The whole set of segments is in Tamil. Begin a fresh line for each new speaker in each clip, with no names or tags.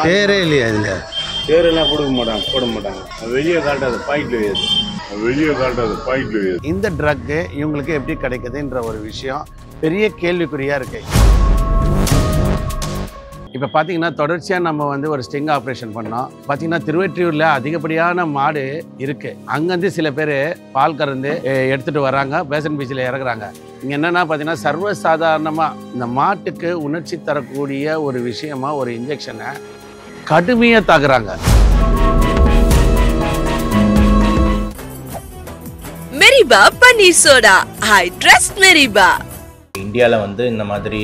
பேரே இல்லையா இதுல?
பேரெல்லாம் போட மாட்டாங்க. வெளியே காட்டாது பாயிண்ட்ல
இந்த ட்ரக் இவங்களுக்கு எப்படி கிடைக்குதுன்ற ஒரு விஷயம் பெரிய கேள்விக்குறியா இருக்கு. இப்போ பார்த்தீங்கன்னா தொடர்ச்சியாக நம்ம வந்து ஒரு ஸ்டிங் ஆப்ரேஷன் பண்ணோம். பார்த்தீங்கன்னா திருவெற்றியூரில் அதிகப்படியான மாடு இருக்குது. அங்கேருந்து சில பேர் பால் கறந்து எடுத்துகிட்டு வராங்க, பேசன் பீச்சில் இறக்குறாங்க. இங்கே என்னென்னா பார்த்தீங்கன்னா சர்வசாதாரணமாக இந்த மாட்டுக்கு உணர்ச்சி தரக்கூடிய ஒரு விஷயமா ஒரு இன்ஜெக்ஷனை கடுமையாக தாக்குறாங்க.
மெரிபா பன்னீர் சோடா, ஐ ட்ரஸ்ட் மெரிபா.
இந்தியாவில் வந்து இந்த மாதிரி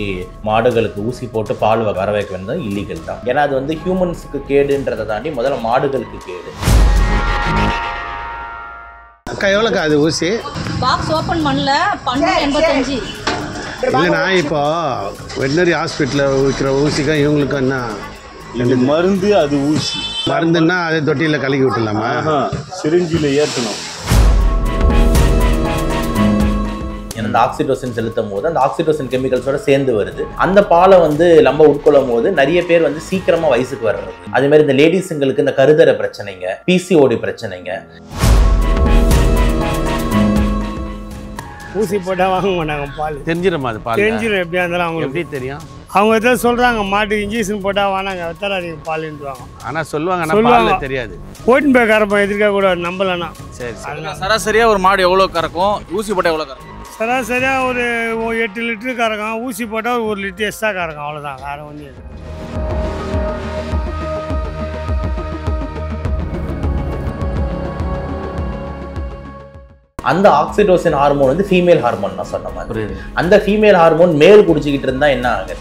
மாடுகளுக்கு ஊசி போட்டு பால் வர வைக்க வேண்டியது இல்லீகல் தான். ஏன்னா அது வந்து ஹியூமன்ஸுக்கு கேடுன்றதை தாண்டி முதல்ல மாடுகளுக்கு கேடு.
அக்கா எவ்வளோக்கா அது ஊசி?
பாக்ஸ் ஓப்பன் பண்ணல 85.
இல்லைண்ணா இப்போ வெட்டினரி ஹாஸ்பிட்டலில் விற்கிற ஊசிக்கா இவங்களுக்கு என்ன?
இது மருந்து, அது ஊசி.
மருந்துன்னா அதை தொட்டியில் கலக்கி விட்டுலாமா?
சிரிஞ்சில் ஏற்றணும்.
அந்த ஆக்சிடோசின் செலுத்தும் போது அந்த ஆக்சிடோசின் கெமிக்கல்ஸோட சேர்ந்து வருது. அந்த பாலை வந்து நம்ம உட்கொள்ளும் போது நிறைய பேர் வந்து சீக்கிரமா வயசுக்கு வர்றது. அதே மாதிரி இந்த லேடிஸுங்களுக்கு இந்த கருதர பிரச்சனைங்க, பிசிஓடி பிரச்சனைங்க.
ஊசி போட்டால் வாங்க மாட்டாங்க பால்.
தெரிஞ்சிடும் அது பால்
தெரிஞ்சிடும். எப்படியா இருந்தாலும் அவங்க
எப்படி தெரியும்?
அவங்க எதாவது சொல்கிறாங்க, மாட்டுக்கு இன்ஜெக்ஷன் போட்டால் வானாங்க வெத்தராதிங்க பாலுன்றாங்க.
ஆனால் சொல்லுவாங்க, தெரியாது.
போயிட்டு போய் கறப்போம், எதிர்க்க கூட நம்பலன்னா.
சரி சரி.
சராசரியாக ஒரு மாடு எவ்வளோ கறக்கும்? ஊசி போட்டால் எவ்வளோ கறக்கும்?
சராசரியாக ஒரு 8 லிட்டரு கறக்கும். ஊசி போட்டால் 1 லிட்டர் எக்ஸ்ட்ரா கறக்கும். அவ்வளோதான், வேறு ஒன்றும் இல்லை.
அந்த ஆக்சிடோசின் ஹார்மோன் வந்து ஃபீமேல் ஹார்மோன் நான் சொன்ன மாதிரி. அந்த ஃபீமேல் ஹார்மோன் மேல் குடிச்சிக்கிட்டு இருந்தா என்ன ஆகுது?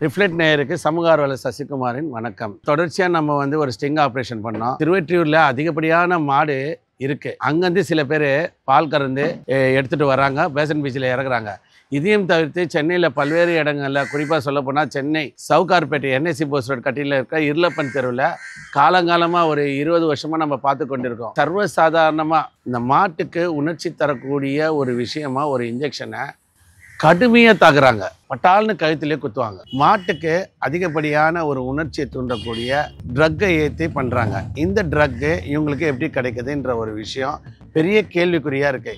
ரிஃப்ளெக்ட் நேயருக்கு சமூக ஆர்வலர் சசிகுமாரின் வணக்கம். தொடர்ச்சியாக நம்ம வந்து ஒரு ஸ்டிங் ஆப்ரேஷன் பண்ணோம். திருவெற்றியூரில் அதிகப்படியான மாடு இருக்குது. அங்கேருந்து சில பேர் பால் கறந்து எடுத்துகிட்டு வராங்க, பேசன் பீச்சில் இறக்குறாங்க. இதையும் தவிர்த்து சென்னையில் பல்வேறு இடங்களில், குறிப்பாக சொல்லப்போனால் Chennai Sowcarpet NSC post road கட்டியில் இருக்க இருளப்பன் தெருவில் காலங்காலமாக ஒரு 20 வருஷமாக நம்ம பார்த்து கொண்டிருக்கோம். சர்வசாதாரணமாக இந்த மாட்டுக்கு உணர்ச்சி தரக்கூடிய ஒரு விஷயமா ஒரு இன்ஜெக்ஷனை கடுமையாக தாக்குறாங்க. பட்டால்னு கழுத்திலே குத்துவாங்க. மாட்டுக்கு அதிகப்படியான ஒரு உணர்ச்சியை தூண்டக்கூடிய ட்ரக்கை ஏற்றி பண்ணுறாங்க. இந்த ட்ரக்கு இவங்களுக்கு எப்படி கிடைக்குதுன்ற ஒரு விஷயம் பெரிய கேள்விக்குறியாக இருக்கு.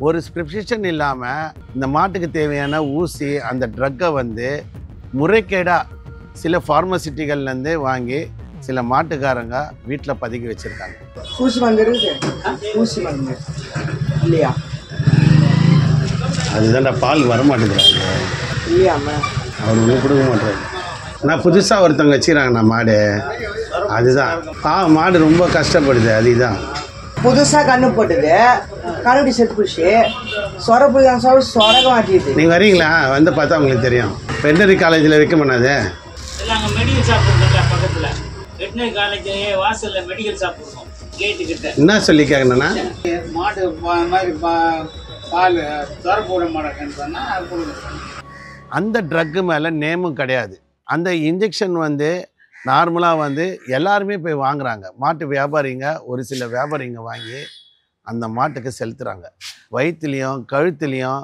ஒரு ஸ்கிரிப்ஷன் இல்லாமல் இந்த மாட்டுக்கு தேவையான ஊசி, அந்த ட்ரக்கை வந்து முறைகேடாக சில ஃபார்மசிட்டிகள்லேருந்து வாங்கி சில மாட்டுக்காரங்க வீட்டில் பதுக்கி வச்சுருக்காங்க.
ஊசி வந்துருக்கு, ஊசி வந்து இல்லையா?
அதுதான்டா பால் வரமாட்டேங்கிறாங்க
இல்லையாம்மா,
அவர் ஒன்றும் கொடுக்க மாட்டாரு. நான் புதுசாக ஒருத்தவங்க வச்சுக்கிறாங்கண்ணா மாடு. அதுதான் மாடு ரொம்ப கஷ்டப்படுது. அதுதான்
புதுசாக கண்ணு போட்டுது, கண்ணுடி செத்து போச்சு. சொரப்பு தான் சொரக மாட்டிடுது.
நீங்கள் வரீங்களா? வந்து பார்த்தா உங்களுக்கு தெரியும். வெட்டனரி காலேஜில் வைக்க மாட்டாது.
நாங்கள் மெடிக்கல் ஷாப் இருக்குல்ல பக்கத்தில், வெட்டினரி காலேஜ் வாசலில் மெடிக்கல் ஷாப் இருக்கும், கேட்டு கிட்ட.
என்ன சொல்லி கேட்கணுன்னா,
மாடு மாதிரி பால் சொரப்பு விட மாட்டேன்னு சொன்னால் அது கொடுக்குறோம்.
அந்த ட்ரக்கு மேலே நேமும் கிடையாது. அந்த இன்ஜெக்ஷன் வந்து நார்மலாக வந்து எல்லாருமே போய் வாங்குறாங்க. மாட்டு வியாபாரிங்க, ஒரு சில வியாபாரிங்க வாங்கி அந்த மாட்டுக்கு செலுத்துகிறாங்க. வயிற்றுலையும் கழுத்துலேயும்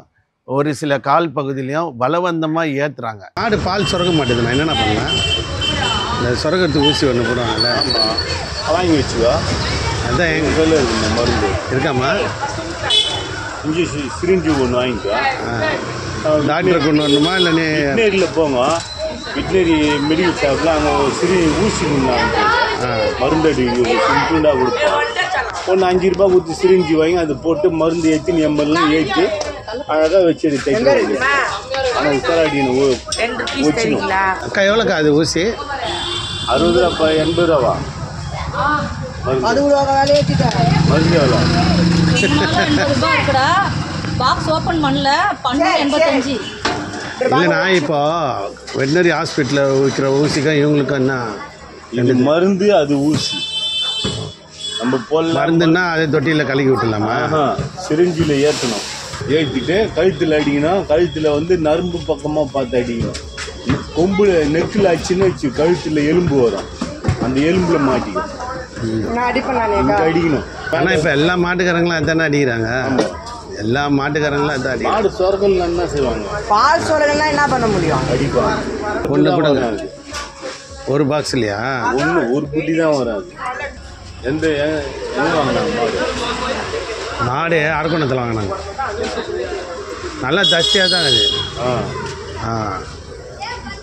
ஒரு சில கால் பகுதியிலையும் பலவந்தமாக ஏற்றுறாங்க. மாடு பால் சுரக்க மாட்டேதுண்ணா. என்னென்ன பண்ணலாம்? இந்த சுரக்கிறதுக்கு ஊசி ஒன்று போடுவாங்கல்ல,
வாங்கி வச்சுக்கோ.
அதுதான் எங்கள்
கையில் இருக்குங்க மருந்து
இருக்காம்மா.
இன்ஜெக்ஷன் சிரிஞ்சி ஒன்று வாங்கிக்கோ.
டாக்டரை கொண்டு வரணுமா இல்லை நீ
வெட்டினரியில் போங்க. வெட்டினரி மெடிக்கல் ஷாப்பில் அங்கே ஊசி கொண்டாங்க, மருந்து அடி சிம்பிளாக கொடுப்போம். ஒன்று 5 ரூபா கொடுத்து சிரிஞ்சி வாங்கி அதை போட்டு மருந்து ஏற்றி எம்எல்லாம் ஏற்றி அழகாக வச்சு தைக்க. ஆனால் உத்தராடின்னு வச்சுக்கணும்.
அக்கா எவ்வளோக்கா அது ஊசி?
60 ரூபா 80 ரூபா
அது வேலையை
மருந்து எவ்வளோ?
80 ரூபாய் இருக்குடா. பாக்ஸ் ஓப்பன் பண்ணல 85.
இல்லைண்ணா இப்போ வெட்டினரி ஹாஸ்பிட்டலில் விற்கிற ஊசிக்கா இவங்களுக்கு என்ன?
இது மருந்து, அது ஊசி. நம்ம போல்
மருந்துன்னா அதை தொட்டியில் கலக்கி விட்டுலாமா?
சிரிஞ்சில் ஏற்றணும். ஏற்றிட்டு கழுத்தில் அடிக்கணும். கழுத்தில் வந்து நரம்பு பக்கமாக பார்த்து அடிக்கணும். கொம்புல நெக்கில் ஆச்சுன்னு வச்சு கழுத்தில் எலும்பு வரும், அந்த எலும்பில் மாட்டிக்கும். அடிக்கணும்.
ஆனால் இப்போ எல்லா மாட்டுக்காரங்களும் அதானே அடிக்கிறாங்க. எல்லா மாட்டுக்காரங்களும் அதான் அடிக்கிறாங்க.
மாடு சொரகல் என்ன செய்வாங்க?
பால் சொரகல்னா என்ன பண்ண முடியும்?
அடிப்பாங்க.
ஒன்று கூட ஒரு பாக்ஸ் இல்லையா?
ஒரு குட்டி தான் வராது. எங்கே வாங்கினாங்க மாடு?
மாடு அரக்கோணத்தில் வாங்கினாங்க. நல்லா தஸ்தியாக தான் அது.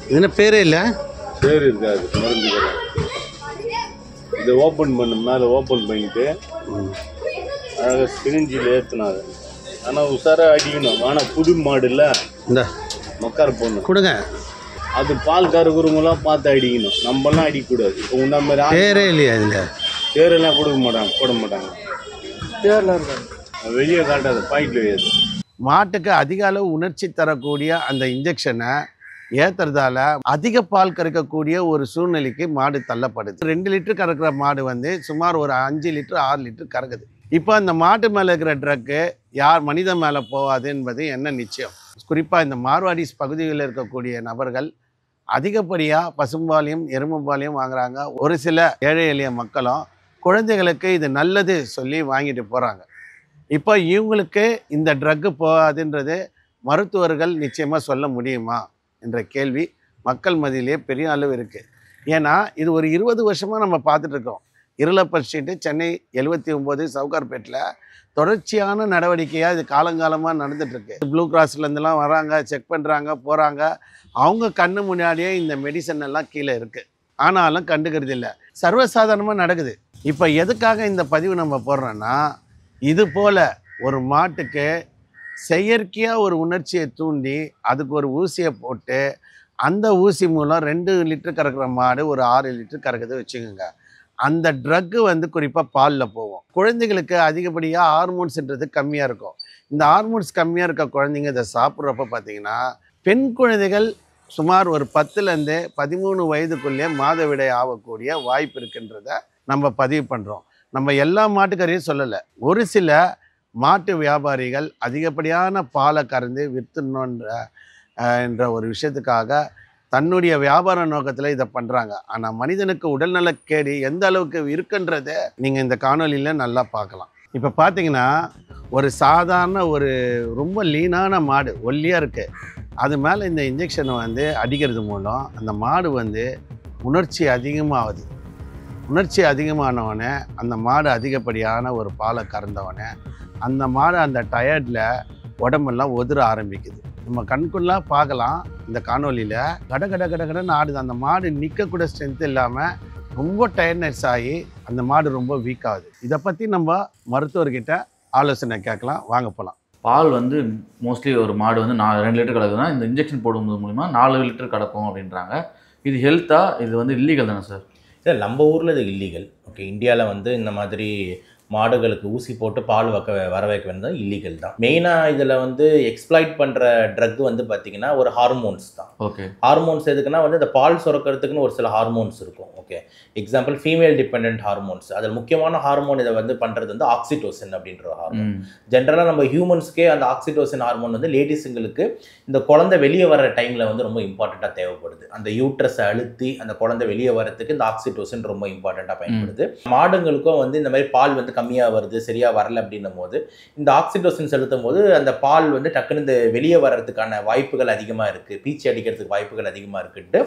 இதுன்னு பேரே இல்லை,
பேர் இருக்காது. மருந்து கடை இதை ஓப்பன் பண்ண மேலே ஓப்பன் பண்ணிட்டு அழகாக சிரிஞ்சியில் ஏற்றினாங்க. ஆனால் உஷாராக அடிக்கணும். ஆனால் புது மாடு இல்லை,
இந்த
மக்கார பொண்ணு
கொடுங்க.
அது பால் கறக்குறவங்களாம் பார்த்து அடிக்கணும், நம்மளாம் அடிக்கக்கூடாது. இப்போ உன்ன மாதிரி
பேரே இல்லையா இதில்?
பேரெல்லாம் போட மாட்டாங்க. பேரில் இருக்காது, வெளியே காட்டாது, பாயிண்டில் ஏது.
மாட்டுக்கு அதிக அளவு உணர்ச்சி தரக்கூடிய அந்த இன்ஜெக்ஷனை ஏற்றுறதால அதிக பால் கறக்கக்கூடிய ஒரு சூழ்நிலைக்கு மாடு தள்ளப்படுது. 2 லிட்டர் கறக்கிற மாடு வந்து சுமார் ஒரு 5 லிட்டர் 6 லிட்டர் கறக்குது. இப்போ அந்த மாட்டு மேலே இருக்கிற ட்ரக்கு யார் மனித மேலே போகாது என்பது என்ன நிச்சயம்? குறிப்பாக இந்த மார்வாடிஸ் பகுதிகளில் இருக்கக்கூடிய நபர்கள் அதிகப்படியாக பசும்பாலையும் எருமைப்பாலையும் வாங்குறாங்க. ஒரு சில ஏழை எளிய மக்களும் குழந்தைகளுக்கு இது நல்லது சொல்லி வாங்கிட்டு போகிறாங்க. இப்போ இவங்களுக்கு இந்த ட்ரக்கு போகாதுன்றது மருத்துவர்கள் நிச்சயமாக சொல்ல முடியுமா என்ற கேள்வி மக்கள் மத்தியிலே பெரிய அளவு இருக்குது. ஏன்னா இது ஒரு 20 வருஷமாக நம்ம பார்த்துட்ருக்கோம். இருளப்பர் ஸ்ட்ரீட்டு, சென்னை 79 சவுகார்பேட்டில் தொடர்ச்சியான நடவடிக்கையாக இது காலங்காலமாக நடந்துகிட்ருக்கு. ப்ளூ கிராஸ்லேருந்துலாம் வராங்க, செக் பண்ணுறாங்க, போகிறாங்க. அவங்க கண்ணு முன்னாடியே இந்த மெடிசன் எல்லாம் கீழே இருக்குது, ஆனாலும் கண்டுக்கிறது இல்லை. சர்வசாதாரணமாக நடக்குது. இப்போ எதுக்காக இந்த பதிவு நம்ம போடுறோன்னா, இது போல் ஒரு மாட்டுக்கு செயற்கையாக ஒரு உணர்ச்சியை தூண்டி அதுக்கு ஒரு ஊசியை போட்டு அந்த ஊசி மூலம் 2 லிட்டர் கறக்கிற மாடு ஒரு 6 லிட்டர் கறக்குது வச்சுக்கோங்க. அந்த ட்ரக்கு வந்து குறிப்பாக பாலில் போகும். குழந்தைகளுக்கு அதிகப்படியாக ஹார்மோன்ஸ்ன்றது கம்மியாக இருக்கும். இந்த ஹார்மோன்ஸ் கம்மியாக இருக்க குழந்தைங்க இதை சாப்பிட்றப்ப பார்த்திங்கன்னா, பெண் குழந்தைகள் சுமார் ஒரு 10லேருந்து 13 வயதுக்குள்ளே மாதவிடை ஆகக்கூடிய வாய்ப்பு இருக்குன்றத நம்ம பதிவு பண்ணுறோம். நம்ம எல்லா மாட்டுக்கறியும் சொல்லலை. ஒரு சில மாட்டு வியாபாரிகள் அதிகப்படியான பாலை கறந்து விற்றுணுன்ற ஒரு விஷயத்துக்காக தன்னுடைய வியாபார நோக்கத்தில் இதை பண்ணுறாங்க. ஆனால் மனிதனுக்கு உடல்நலக்கேடு எந்த அளவுக்கு இருக்குன்றதை நீங்கள் இந்த காணொலியில் நல்லா பார்க்கலாம். இப்போ பார்த்தீங்கன்னா ஒரு சாதாரண ஒரு ரொம்ப லீனான மாடு ஒல்லியாக இருக்குது. அது மேலே இந்த இன்ஜெக்ஷனை வந்து அடிக்கிறது மூலம் அந்த மாடு வந்து உணர்ச்சி அதிகமாகுது. உணர்ச்சி அதிகமானவனே அந்த மாடு அதிகப்படியான ஒரு பாலை கறந்தவனே அந்த மாடு அந்த டயர்டில் உடம்பெல்லாம் உதிர ஆரம்பிக்குது. நம்ம கண்குள்ளா பார்க்கலாம் இந்த காணொலியில். கடன்னு ஆடுது. அந்த மாடு நிற்கக்கூட ஸ்ட்ரென்த் இல்லாமல் ரொம்ப டயர்ட்னஸ் ஆகி அந்த மாடு ரொம்ப வீக் ஆகுது. இதை பற்றி நம்ம மருத்துவர்கிட்ட ஆலோசனை கேட்கலாம், வாங்க போகலாம்.
பால் வந்து மோஸ்ட்லி ஒரு மாடு வந்து 2 லிட்டர் கிடக்குதுன்னா இந்த இன்ஜெக்ஷன் போடுவது மூலிமா 4 லிட்டர் கிடக்கும் அப்படின்றாங்க. இது ஹெல்த்தா? இது வந்து இல்லீகல் தானே சார்?
இல்லை, நம்ம ஊரில் இது இல்லீகல். ஓகே, இந்தியாவில் வந்து இந்த மாதிரி மாடுகளுக்கு ஊசி போட்டு பால் வர வைக்க வேண்டியது இல்லீகல் தான். மெயினாக இதில் வந்து எக்ஸ்ப்ளாய்ட் பண்ணுற ட்ரக் வந்து பார்த்திங்கன்னா ஒரு ஹார்மோன்ஸ் தான்.
ஓகே,
ஹார்மோன்ஸ் எதுக்குன்னா வந்து இந்த பால் சுரக்கிறதுக்குன்னு ஒரு சில ஹார்மோன்ஸ் இருக்கும். Okay, example female depend hormones. அதில் முக்கியமான ஹார்மோன் இதை வந்து பண்ணுறது வந்து ஆக்சிடோசின் அப்படின்ற ஹார்மோன். ஜென்ரலாக நம்ம ஹியூமன்ஸ்க்கே அந்த ஆக்சிடோசின் ஹார்மோன் வந்து லேடிஸுங்களுக்கு இந்த குழந்தை வெளியே வர டைமில் வந்து ரொம்ப இம்பார்ட்டண்ட்டாக தேவைப்படுது. அந்த யூட்ரஸை அழுத்தி அந்த குழந்தை வெளியே வரத்துக்கு இந்த ஆக்சிடோசின் ரொம்ப இம்பார்ட்டண்ட்டாக பயன்படுது. மாடுங்களுக்கும் வந்து இந்த மாதிரி பால் வந்து கம்மியாக வருது, சரியாக வரல அப்படின்னும் போது இந்த ஆக்சிடோசின் செலுத்தும் போது அந்த பால் வந்து டக்குன்னு இந்த வெளியே வர்றதுக்கான வாய்ப்புகள் அதிகமாக இருக்குது, பீச்சி அடிக்கிறதுக்கு வாய்ப்புகள் அதிகமாக இருக்குன்ட்டு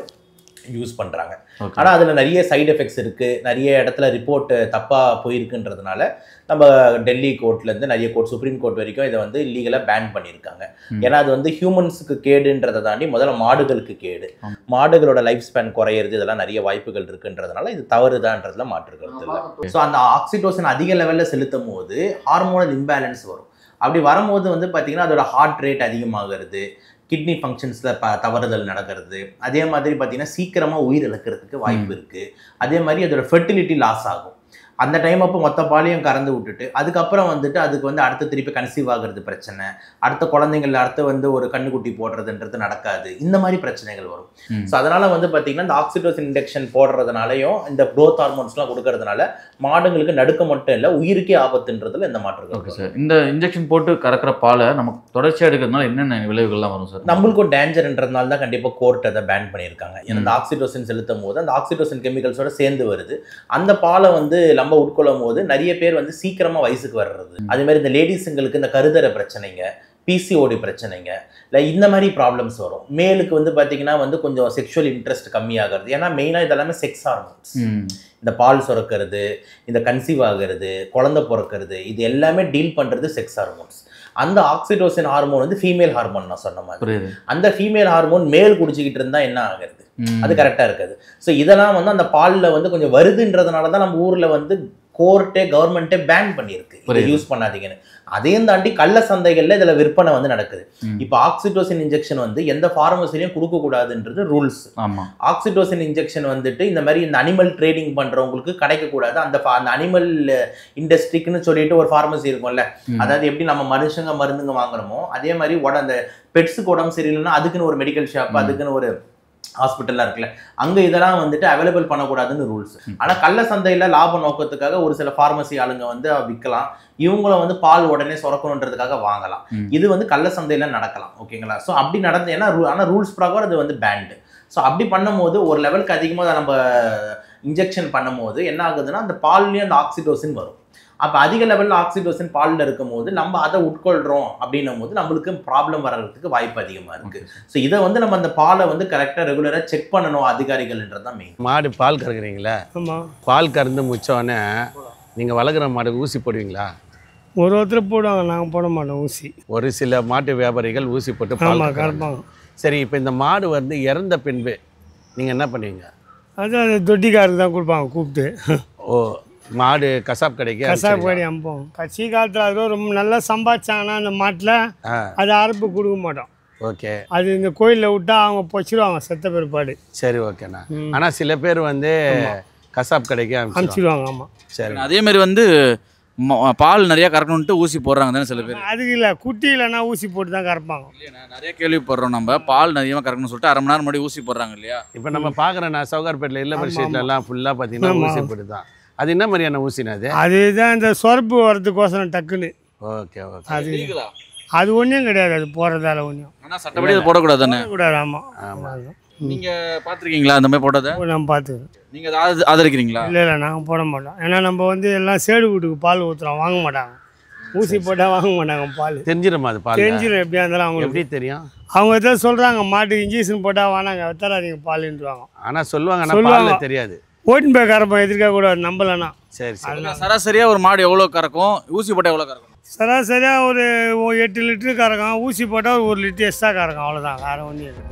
யூஸ் பண்ணுறாங்க. ஆனால் அதில் நிறைய சைடு எஃபெக்ட்ஸ் இருக்குது. நிறைய இடத்துல ரிப்போர்ட் தப்பாக போயிருக்குன்றதுனால நம்ம டெல்லி கோர்ட்லேருந்து நிறைய கோர்ட், சுப்ரீம் கோர்ட் வரைக்கும் இதை வந்து இல்லீகலாக பேன் பண்ணியிருக்காங்க. ஏன்னா அது வந்து ஹியூமன்ஸுக்கு கேடுன்றதை தாண்டி முதல்ல மாடுகளுக்கு கேடு. மாடுகளோட லைஃப் ஸ்பேன் குறையிறது, இதெல்லாம் நிறைய வாய்ப்புகள் இருக்குன்றதுனால இது தவறுதான்றதுல மாற்றுக்கிறது இல்லை. ஸோ அந்த ஆக்சிடோசின் அதிக லெவலில் செலுத்தும் போது ஹார்மோனல் இம்பேலன்ஸ் வரும். அப்படி வரும்போது வந்து பார்த்திங்கன்னா அதோட ஹார்ட் ரேட் அதிகமாகிறது, கிட்னி ஃபங்க்ஷன்ஸில் தவறுதல் நடக்கிறது. அதே மாதிரி பார்த்திங்கன்னா சீக்கிரமாக உயிர் இழக்கிறதுக்கு வாய்ப்பு இருக்குது. அதே மாதிரி அதோட ஃபெர்டிலிட்டி லாஸ் ஆகும். அந்த டைம் அப்போ மொத்த பாலையும் கறந்து விட்டுட்டு அதுக்கப்புறம் வந்துட்டு அதுக்கு வந்து அடுத்து திருப்பி கன்சீவ் ஆகிறது பிரச்சனை, அடுத்த குழந்தைங்கள்ல அடுத்து வந்து ஒரு கண்ணுக்குட்டி போடுறதுன்றது நடக்காது, இந்த மாதிரி பிரச்சனைகள் வரும். ஸோ அதனால வந்து பார்த்தீங்கன்னா இந்த ஆக்சிடோசின் இன்ஜெக்ஷன் போடுறதுனாலையும் இந்த க்ரோத் ஹார்மோன்ஸ்லாம் கொடுக்கறதுனால மாடுங்களுக்கு நடுக்க மட்டும் இல்லை உயிருக்கே ஆபத்துன்றதுல இந்த மாற்றம் இருக்கு
சார். இந்த இன்ஜெக்ஷன் போட்டு கறக்கிற பாலை நமக்கு தொடர்ச்சியாக எடுக்கிறதுனால என்னென்ன விளைவுகள்லாம் வரும் சார்?
நம்மளுக்கும் டேஞ்சர்ன்றதுனால தான் கண்டிப்பாக கோர்ட் அதை பேன் பண்ணியிருக்காங்க. ஏன்னா இந்த ஆக்சிடோசின் செலுத்தும் போது அந்த ஆக்சிடோசின் கெமிக்கல்ஸோட சேர்ந்து வருது. அந்த பாலை வந்து நம்ம உட்கொள்ளும் போது நிறைய பேர் வந்து சீக்கிரமா வயசுக்கு வர்றது, அதே மாதிரி இந்த லேடிஸுங்களுக்கு இந்த கருதர பிரச்சனைங்க, பிசிஓடி பிரச்சனைங்க, இல்லை இந்த மாதிரி ப்ராப்ளம்ஸ் வரும். மேலுக்கு வந்து பார்த்தீங்கன்னா வந்து கொஞ்சம் செக்ஷுவல் இன்ட்ரெஸ்ட் கம்மியாகிறது. ஏன்னா மெயினாக இதெல்லாமே செக்ஸ் ஹார்மோன்ஸ். இந்த பால் சுரக்கிறது, இந்த கன்சீவ் ஆகிறது, குழந்தை பிறக்கிறது, இது எல்லாமே டீல் பண்ணுறது செக்ஸ் ஹார்மோன்ஸ். அந்த ஆக்சிடோசின் ஹார்மோன் வந்து ஃபீமேல் ஹார்மோன் நான் சொன்ன மாதிரி. அந்த ஃபீமேல் ஹார்மோன் மேல் குடிச்சிக்கிட்டு இருந்தா என்ன ஆகுறது? அது கரெக்டாக இருக்காது. ஸோ இதெல்லாம் வந்து அந்த பாலில் வந்து கொஞ்சம் வருதுன்றதுனால தான் நம்ம ஊரில் வந்து கோர்ட்டே கவர்மெண்ட்டே பேன் பண்ணியிருக்கு, இதை யூஸ் பண்ணாதீங்கன்னு. அதையும் தாண்டி கள்ள சந்தைகளில் இதில் விற்பனை வந்து நடக்குது. இப்போ ஆக்சிடோசின் இன்ஜெக்ஷன் வந்து எந்த ஃபார்மசிலையும் கொடுக்கக்கூடாதுன்றது ரூல்ஸ். ஆக்சிடோசின் இன்ஜெக்ஷன் வந்துட்டு இந்த மாதிரி இந்த அனிமல் ட்ரேடிங் பண்ணுறவங்களுக்கு கிடைக்கக்கூடாது. அந்த அனிமல் இண்டஸ்ட்ரிக்குன்னு சொல்லிட்டு ஒரு ஃபார்மசி இருக்கும்ல, அதாவது எப்படி நம்ம மனுஷங்க மருந்துங்க வாங்குறோமோ அதே மாதிரி அந்த பெட்ஸுக்கு உடம்பு சரியில்லைன்னா அதுக்குன்னு ஒரு மெடிக்கல் ஷாப், அதுக்குன்னு ஒரு ஹாஸ்பிட்டல்லாம் இருக்குல்ல, அங்கே இதெல்லாம் வந்துட்டு அவைலபிள் பண்ணக்கூடாதுன்னு ரூல்ஸ். ஆனால் கள்ள சந்தையில் லாப நோக்கத்துக்காக ஒரு சில ஃபார்மசி ஆளுங்க வந்து விற்கலாம், இவங்களும் வந்து பால் உடனே சுரக்கணுன்றதுக்காக வாங்கலாம். இது வந்து கள்ள சந்தையில் நடக்கலாம். ஓகேங்களா? ஸோ அப்படி நடந்து, ஏன்னா ஆனால் ரூல்ஸ் பிரகாரம் அது வந்து பேண்டு. ஸோ அப்படி பண்ணும்போது ஒரு லெவலுக்கு அதிகமாக நம்ம இன்ஜெக்ஷன் பண்ணும்போது என்ன ஆகுதுன்னா அந்த பால்லேயும் அந்த ஆக்சிடோசின் வரும். அப்போ அதிக லெவலில் ஆக்சிடோசின் பாலில் இருக்கும் போது நம்ம அதை உட்கொள்கிறோம் அப்படின்னும் போது நம்மளுக்கு ப்ராப்ளம் வர்றதுக்கு வாய்ப்பு அதிகமாக இருக்குது. ஸோ இதை வந்து நம்ம அந்த பாலை வந்து கரெக்டாக ரெகுலராக செக் பண்ணணும் அதிகாரிகள்ன்றது தான் மெயின்.
மாடு பால் கறக்குறீங்களா? பால் கறந்து முடிச்சோடனே நீங்கள் வளர்க்குற மாடு ஊசி போடுவீங்களா?
ஒருத்தர் போடுவாங்க, நாங்கள் போட மாட்டோம் ஊசி.
ஒரு சில மாட்டு வியாபாரிகள் ஊசி போட்டு பால் கறப்பாங்க. சரி, இப்போ இந்த மாடு வந்து இறந்த பின்பு நீங்கள் என்ன பண்ணுவீங்க?
அது தொட்டிக்காருக்கு தான் கொடுப்பாங்க கூப்பிட்டு.
ஓ, மாடு கசாப் கடைக்கு
கடை அம்போம். கட்சி காலத்தில் அது ரொம்ப நல்லா சம்பாதிச்சாங்கன்னா அந்த மாட்டில் அது அறுப்பு கொடுக்க மாட்டோம்.
ஓகே,
அது இந்த கோயிலில் விட்டா அவங்க பொச்சிடுவாங்க செத்த பிற்பாடு.
சரி, ஓகேண்ணா. ஆனால் சில பேர் வந்து கசாப் கடைக்கு
அனுப்பிச்சிடுவாங்க. ஆமாம்,
சரி. அதே மாதிரி வந்து பால் நிறையா கறக்கணுன்ட்டு ஊசி போடுறாங்க தானே சில பேர்?
அதுக்கு இல்லை, குட்டி இல்லைன்னா ஊசி போட்டு தான் கறப்பாங்க.
இல்லையா, நிறைய கேள்விப்படுறோம் நம்ம பால் நிறையமாக கறக்கணும்னு சொல்லிட்டு அரை மணி நேரம் முன்னாடி ஊசி போடுறாங்க இல்லையா?
இப்போ நம்ம பார்க்குறேன் சவுகார்பேட்டில் இல்ல ஷீட்லலாம் ஃபுல்லாக பார்த்தீங்கன்னா ஊசி போட்டு தான். அது என்ன மாதிரியான ஊசினா?
அதுதான் இந்த சொரப்பு வரதுக்கோசரம் டக்குன்னு.
Okay, okay.
அது ஒன்றும் கிடையாது, அது போடுறதால ஒன்றும்.
ஆனால் சட்டப்படி அது போடக்கூடாது தானே?
கூடாது. ஆமாம்,
ஆமாம்.
நீங்கள் பார்த்துருக்கீங்களா அந்த மாதிரி போட்டதை?
நான் பார்த்துக்கிறேன்.
நீங்கள் அதை ஆதரிக்கிறீங்களா?
இல்லை, நாங்கள் போட மாட்டோம். ஏன்னா நம்ம வந்து எல்லாம் சேடு வீட்டுக்கு பால் ஊற்றுறோம், வாங்க மாட்டாங்க. ஊசி போட்டால் வாங்க மாட்டாங்க பால்.
தெரிஞ்சிடுமா அது பால்?
தெரிஞ்சிடும். எப்படியா இருந்தாலும் அவங்க
எப்படி தெரியும்?
அவங்க எதாவது சொல்கிறாங்க, மாட்டுக்கு இன்ஜெக்ஷன் போட்டால் வானாங்க தராதிங்க பாலுன்றாங்க.
ஆனால் சொல்லுவாங்க, தெரியாது.
ஓட்டின் போய் கறப்போம், எதிர்க்க கூடாது நம்பலன்னா.
சரி, சரி.
சராசரியாக ஒரு மாடு எவ்வளோ கறக்கும், ஊசி போட்டால் எவ்வளோ கறக்கும்?
சராசரியாக ஒரு 8 லிட்டரு கறக்கும், ஊசி போட்டால் 1 லிட்டர் எக்ஸ்ட்ரா கறக்கும், அவ்வளோதான், வேறு ஒன்றும் இல்லை.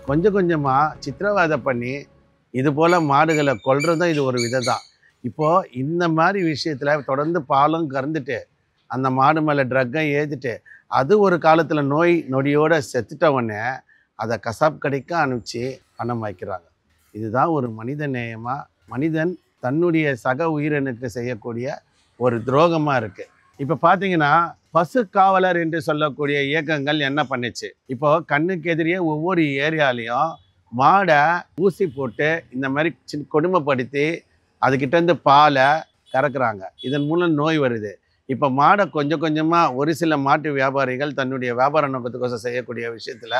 கொஞ்சம் கொஞ்சமாக சித்திரவதை பண்ணி இது போல் மாடுகளை கொல்றதும் இது ஒரு விதம் தான். இப்போது இந்த மாதிரி விஷயத்தில் தொடர்ந்து பாலும் கறந்துட்டு அந்த மாடு மேலே ட்ரக்கை ஏற்றிட்டு அது ஒரு காலத்தில் நோய் நொடியோடு செத்துட்டவொடனே அதை கசாப் கடைக்கு அனுப்பிச்சு பணம் வைக்கிறாங்க. இதுதான் ஒரு மனித நேயமாக, மனிதன் தன்னுடைய சக உயிரினுக்கு செய்யக்கூடிய ஒரு துரோகமாக இருக்குது. இப்போ பார்த்தீங்கன்னா பசு காவலர் என்று சொல்லக்கூடிய இயக்கங்கள் என்ன பண்ணுச்சு? இப்போ கண்ணுக்கு எதிரியே ஒவ்வொரு ஏரியாலையும் மாடை ஊசி போட்டு இந்த மாதிரி கொடுமைப்படுத்தி அதுக்கிட்டேருந்து பாலை கறக்குறாங்க. இதன் மூலம் நோய் வருது. இப்போ மாடை கொஞ்சம் கொஞ்சமாக ஒரு சில மாட்டு வியாபாரிகள் தன்னுடைய வியாபார நோக்கத்துக்கோசம் செய்யக்கூடிய விஷயத்தில்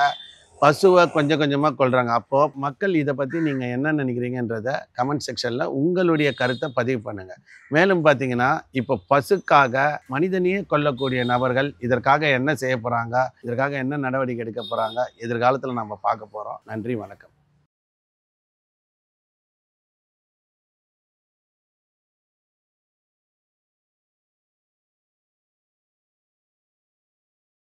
பசுவை கொஞ்சம் கொஞ்சமாக கொள்கிறாங்க. அப்போது மக்கள் இதை பற்றி நீங்கள் என்ன நினைக்கிறீங்கன்றத கமெண்ட் செக்ஷனில் உங்களுடைய கருத்தை பதிவு பண்ணுங்கள். மேலும் பார்த்தீங்கன்னா இப்போ பசுக்காக மனிதனையே கொல்லக்கூடிய நபர்கள் இதற்காக என்ன செய்ய போகிறாங்க, இதற்காக என்ன நடவடிக்கை எடுக்க போகிறாங்க, எதிர்காலத்தில் நம்ம பார்க்க போகிறோம். நன்றி, வணக்கம்.